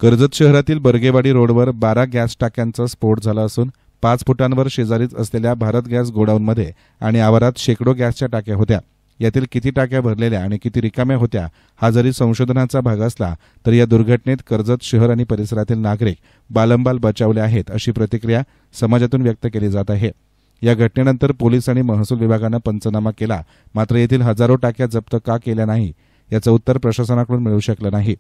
कर्जत शहरातील बर्गेवाडी रोडवर 12 गॅस टाक्यांचा स्फोट झाला असून 5 फुटांवर शेजारीच असलेल्या भारत गॅस गोडाऊनमध्ये आणि आवारात शेकडो गॅसच्या टाक्या होत्या। यातील किती टाक्या भरलेल्या आणि किती रिकाम्या होत्या हा जरी संशोधनाचा भाग असला तरी या दुर्घटनेत कर्जत शहर आणि परिसरातील नागरिक बालंबाल बचावले आहेत अशी प्रतिक्रिया समाजातून व्यक्त केली जात आहे। या घटनेनंतर पोलीस आणि महसूल विभागाने पंचनामा केला, मात्र येथील हजारो टाक्या जप्त का केल्या नाही याचं उत्तर प्रशासनाकडून मिळू शकलं नाही।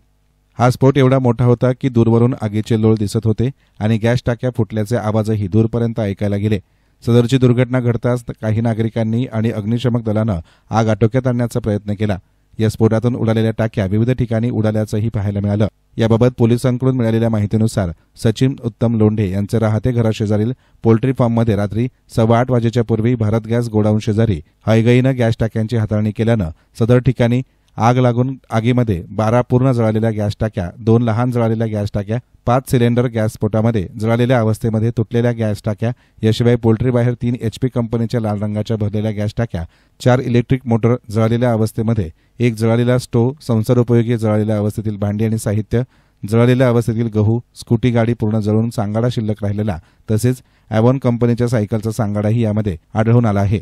हा स्फोट एवढा मोठा होता की दूरवरून आगीचे लोळ दिसत होते आणि गॅस टाक्या फुटल्याचे आवाजही दूरपर्यंत ऐकायला गेले। सदरची दुर्घटना घडताच काही नागरिकांनी आणि अग्निशमक दलानं आग आटोक्यात आणण्याचा प्रयत्न केला। या स्फोटातून उडालेल्या टाक्या विविध ठिकाणी उडाल्याचंही पाहायला मिळालं। याबाबत पोलिसांकडून मिळालेल्या माहितीनुसार सचिन उत्तम लोंढे यांचे राहते घराशेजारील पोल्ट्री फार्ममध्ये रात्री 8:15 वाजेच्या पूर्वी भारत गॅस गोडाऊन शेजारी हयगईनं गॅस टाक्यांची हाताळणी केल्यानं सदर ठिकाणी आग लागून आगीमध्ये 12 पूर्ण जळालेल्या गॅस टाक्या, 2 लहान जळालेल्या गॅस टाक्या, 5 सिलेंडर गॅस स्फोटामध्ये जळालेल्या अवस्थेमध्ये तुटलेल्या गॅस टाक्या, याशिवाय पोल्ट्रीबाहेर 3 HP कंपनीच्या लाल रंगाच्या भरलेल्या गॅस टाक्या, 4 इलेक्ट्रिक मोटर जळालेल्या अवस्थेमध्ये, 1 जळालेला स्टोव्ह, संसारोपयोगी जळालेल्या अवस्थेतील भांडी आणि साहित्य, जळालेल्या अवस्थेतील गहू, स्कूटी गाडी पूर्ण जळून सांगाडा शिल्लक राहिलेला, तसेच ॲव्हॉन कंपनीच्या सायकलचा सांगाडाही यामध्ये आढळून आला आहे।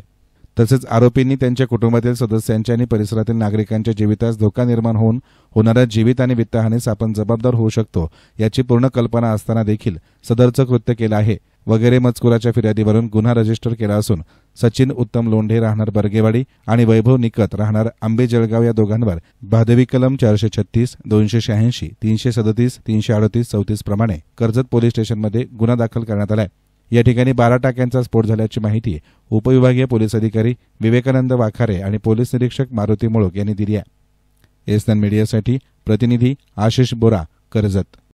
तसेच आरोपींनी त्यांच्या कुटुंबातील सदस्यांच्या आणि परिसरातील नागरिकांच्या जीवितास धोका निर्माण होऊन होणाऱ्या जीवित आणि वित्तहानीस आपण जबाबदार होऊ शकतो याची पूर्ण कल्पना असताना देखील सदरचं कृत्य केलं आहे वगैरे मजकुराच्या फिर्यादीवरून गुन्हा रजिस्टर केला असून सचिन उत्तम लोंढे राहणार बर्गेवाडी आणि वैभव निकत राहणार आंबे जळगाव या दोघांवर भादवी कलम 436, 286, 337, 338, 34 प्रमाणे कर्जत पोलीस स्टेशनमध्ये गुन्हा दाखल करण्यात आलाय। या ठिकाणी 12 टाक्यांचा स्फोट झाल्याची माहिती उपविभागीय पोलीस अधिकारी विवेकानंद वाखारे आणि पोलीस निरीक्षक मारुती मुळक यांनी दिली आहे। एसएन मीडियासाठी प्रतिनिधी आशिष बोरा, कर्जत।